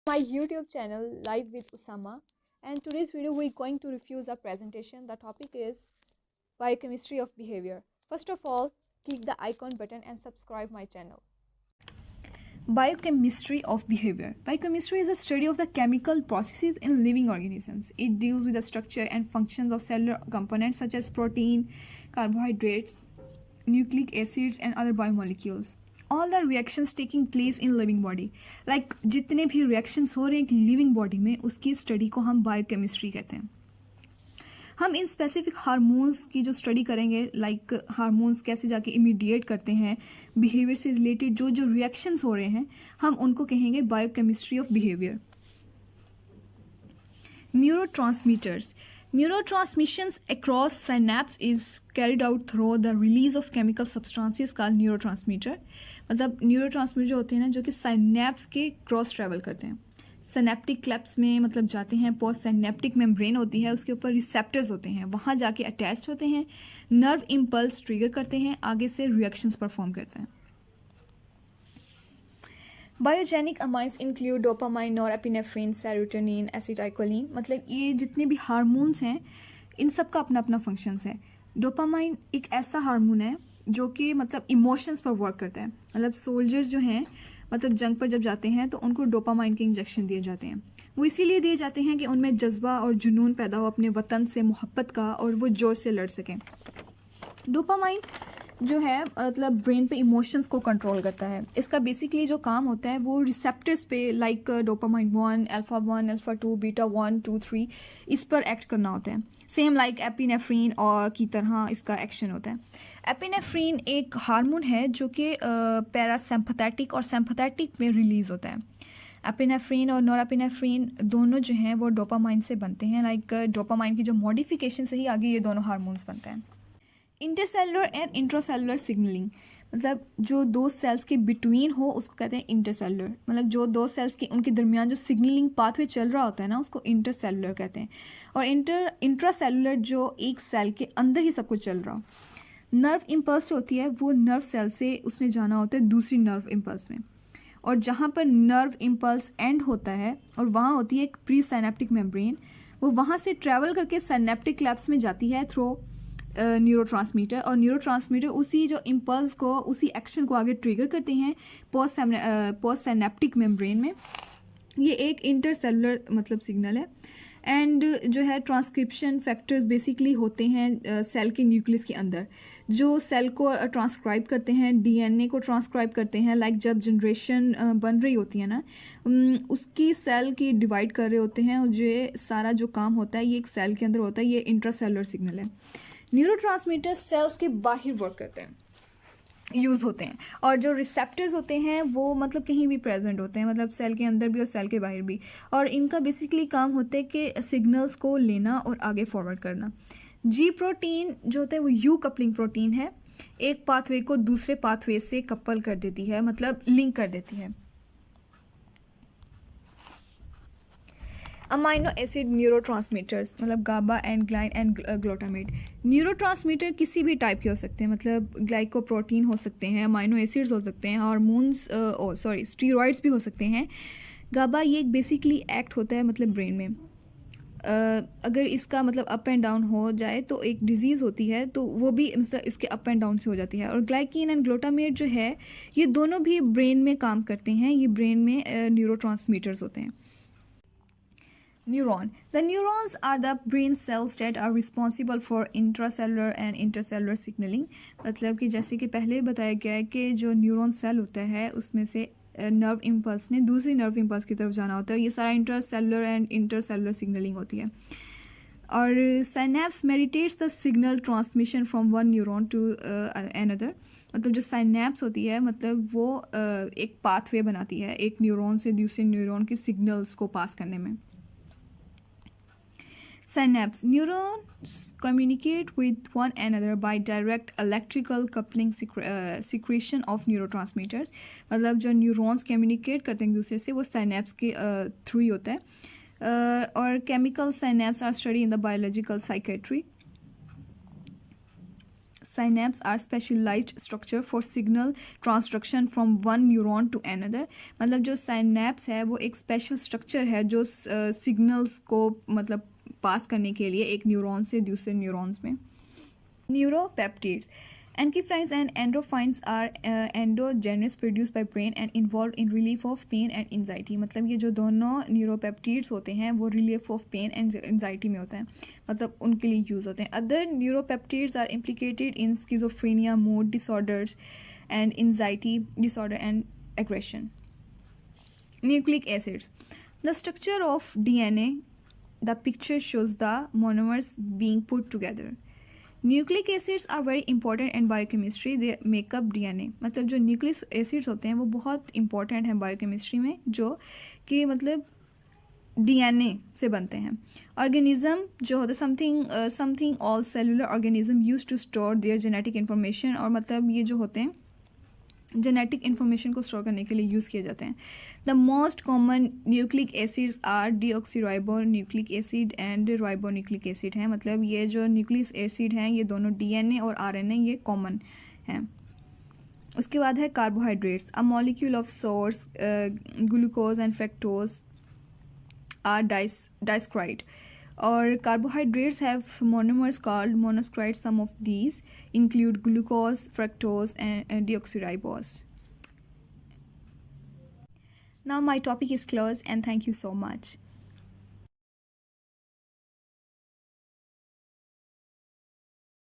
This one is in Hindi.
My YouTube channel Live with Usama, and today's video we're going to review a presentation. The topic is biochemistry of behavior. First of all, click the icon button and subscribe my channel. Biochemistry of behavior. Biochemistry is a study of the chemical processes in living organisms. It deals with the structure and functions of cellular components such as protein, carbohydrates, nucleic acids and other biomolecules. All the reactions taking place in living body. Like जितने भी reactions हो रहे हैं एक living body में, उसकी study को हम biochemistry कहते हैं. हम इन स्पेसिफिक हार्मोन्स की जो स्टडी करेंगे, लाइक हार्मोन्स कैसे जाके इमीडिएट करते हैं बिहेवियर से रिलेटेड जो जो रिएक्शंस हो रहे हैं, हम उनको कहेंगे biochemistry of behaviour. Neurotransmitters. Neurotransmissions across synapse is carried out through the release of chemical substances called neurotransmitter. मतलब न्यूरोट्रांसमीटर जो होते हैं ना, जो कि साइनेप्स के क्रॉस ट्रैवल करते हैं, सिनेप्टिक क्लेप्स में मतलब जाते हैं, पोस्ट सिनेप्टिक मेम्ब्रेन होती है, उसके ऊपर रिसेप्टर्स होते हैं, वहाँ जाके अटैच होते हैं, नर्व इम्पल्स ट्रिगर करते हैं, आगे से रिएक्शंस परफॉर्म करते हैं. Biogenic amines include dopamine, norepinephrine, serotonin, acetylcholine. मतलब ये जितने भी हार्मोन्स हैं इन सब का अपना अपना फंक्शंस है. डोपामाइन एक ऐसा हार्मोन है जो कि मतलब इमोशंस पर वर्क करता है. मतलब सोल्जर्स जो हैं, मतलब जंग पर जब जाते हैं तो उनको डोपामाइन के इंजेक्शन दिए जाते हैं. वो इसीलिए दिए जाते हैं कि उनमें जज्बा और जुनून पैदा हो अपने वतन से मोहब्बत का, और वो जोर से लड़ सकें. डोपामाइन जो है मतलब ब्रेन पे इमोशंस को कंट्रोल करता है. इसका बेसिकली जो काम होता है वो रिसेप्टर्स पे, लाइक डोपामाइन 1, अल्फा 2, बीटा 1, 2, 3, इस पर एक्ट करना होता है. सेम लाइक एपिनेफ्रीन और की तरह इसका एक्शन होता है. एपिनेफ्रीन एक हार्मोन है जो कि पैरासिम्पैथेटिक और सिम्पैथेटिक में रिलीज़ होता है. एपिनेफ्रीन और नॉरएपिनेफ्रीन दोनों जो हैं वो डोपामाइन से बनते हैं. लाइक डोपामाइन की जो मॉडिफिकेशन से ही आगे ये दोनों हार्मोन्स बनते हैं. Intercellular and intracellular signalling. मतलब जो दो सेल्स के बिटवीन हो उसको कहते हैं इंटरसेलुलर. मतलब जो दो सेल्स के उनके दरमियान जो सिग्नलिंग पाथवे चल रहा होता है ना, उसको इंटरसेलुलर कहते हैं. और इंट्रासेलुलर जो एक सेल के अंदर ही सब कुछ चल रहा हो. नर्व इम्पल्स होती है वो नर्व सेल से उसने जाना होता है दूसरी नर्व इम्पल्स में, और जहाँ पर नर्व इम्पल्स एंड होता है और वहाँ होती है एक प्री साइनेप्टिक मेम्ब्रेन, वो वहाँ से ट्रैवल करके साइनेप्टिक क्लैप्स में जाती है थ्रू न्यूरोट्रांसमीटर. और न्यूरोट्रांसमीटर उसी जो इम्पल्स को, उसी एक्शन को आगे ट्रिगर करते हैं पोस्ट साइनेप्टिक मेम्ब्रेन में. ये एक इंटरसेलुलर मतलब सिग्नल है. एंड जो है ट्रांसक्रिप्शन फैक्टर्स बेसिकली होते हैं सेल के न्यूक्लियस के अंदर, जो सेल को ट्रांसक्राइब करते हैं, डीएनए को ट्रांसक्राइब करते हैं. लाइक जब जनरेशन बन रही होती है ना, उसकी सेल की डिवाइड कर रहे होते हैं, और जो सारा जो काम होता है ये एक सेल के अंदर होता है. ये इंट्रासेलुलर सिग्नल है. न्यूरोट्रांसमीटर्स सेल्स के बाहर वर्क करते हैं, यूज़ होते हैं. और जो रिसेप्टर्स होते हैं वो मतलब कहीं भी प्रेजेंट होते हैं, मतलब सेल के अंदर भी और सेल के बाहर भी. और इनका बेसिकली काम होता है कि सिग्नल्स को लेना और आगे फॉरवर्ड करना. जी प्रोटीन जो होता है वो यू कपलिंग प्रोटीन है. एक पाथवे को दूसरे पाथवे से कपल कर देती है, मतलब लिंक कर देती है. अमाइनो एसिड न्यूरोट्रांसमीटर्स, मतलब गाबा एंड ग्लाइन एंड ग्लूटामेट. न्यूरोट्रांसमीटर किसी भी टाइप के हो सकते हैं, मतलब ग्लाइकोप्रोटीन हो सकते हैं, अमाइनो एसिड्स हो सकते हैं, हार्मोन्स स्टीरॉइड्स भी हो सकते हैं. गाबा ये एक बेसिकली एक्ट होता है मतलब ब्रेन में. अगर इसका मतलब अप एंड डाउन हो जाए तो एक डिजीज़ होती है, तो वो भी इसके अप एंड डाउन से हो जाती है. और ग्लाइकिन एंड ग्लूटामेट जो है ये दोनों भी ब्रेन में काम करते हैं. ये ब्रेन में न्यूरोट्रांसमीटर्स होते हैं. Neuron. The neurons are the brain cells that are responsible for intracellular and intercellular signaling. मतलब कि जैसे कि पहले बताया गया है कि जो न्यूरॉन सेल होता है उसमें से नर्व इम्पल्स ने दूसरी नर्व इम्पल्स की तरफ जाना होता है. ये सारा इंट्रासेलुलर एंड इंटरसेलुलर सिग्नलिंग होती है. और synapse meditates the signal transmission from one neuron to another. मतलब जो साइनेप्स होती है मतलब वो एक पाथवे बनाती है एक न्यूरॉन से दूसरे न्यूरॉन के सिग्नल्स को पास करने में. Synapse. Neurons communicate with one another by direct electrical coupling secretion of neurotransmitters. मतलब जो न्यूरॉन्स कम्युनिकेट करते हैं एक दूसरे से वो साइनेप्स के थ्रू ही होता है. और chemical synapse are study in the biological psychiatry. synapse are specialized structure for signal transduction from one neuron to another. मतलब जो synapse है वो एक special structure है जो signals को मतलब पास करने के लिए एक न्यूरॉन से दूसरे न्यूरॉन्स में. Neuropeptides. Enkephalins and endorphins are endogenous produced by brain and involved in relief of pain and anxiety. मतलब ये जो दोनों न्यूरोपेप्टिड्स होते हैं वो relief of pain and anxiety में होते हैं, मतलब उनके लिए यूज़ होते हैं. Other neuropeptides are implicated in schizophrenia, mood disorders and anxiety disorder and aggression. Nucleic acids. The structure of DNA, the picture shows the monomers being put together. Nucleic acids are very important in biochemistry. They make up DNA. मतलब जो न्यूक्लिक एसिड्स होते हैं वो बहुत इंपॉर्टेंट हैं बायोकेमिस्ट्री में, जो कि मतलब डीएनए से बनते हैं. ऑर्गेनिज्म जो होता है something all cellular organism use to store their genetic information. और मतलब ये जो होते हैं जेनेटिक इन्फॉर्मेशन को स्टोर करने के लिए यूज़ किए जाते हैं. The most common nucleic acids are deoxyribonucleic acid and ribonucleic acid हैं. मतलब ये जो न्यूक्लिक एसिड हैं ये दोनों डीएनए और आरएनए ये कॉमन हैं. उसके बाद है carbohydrates. A molecule of source glucose and fructose are disaccharide. और carbohydrates have monomers called monosaccharides. Some of these include glucose, fructose and deoxyribose. Now my topic is closed and thank you so much.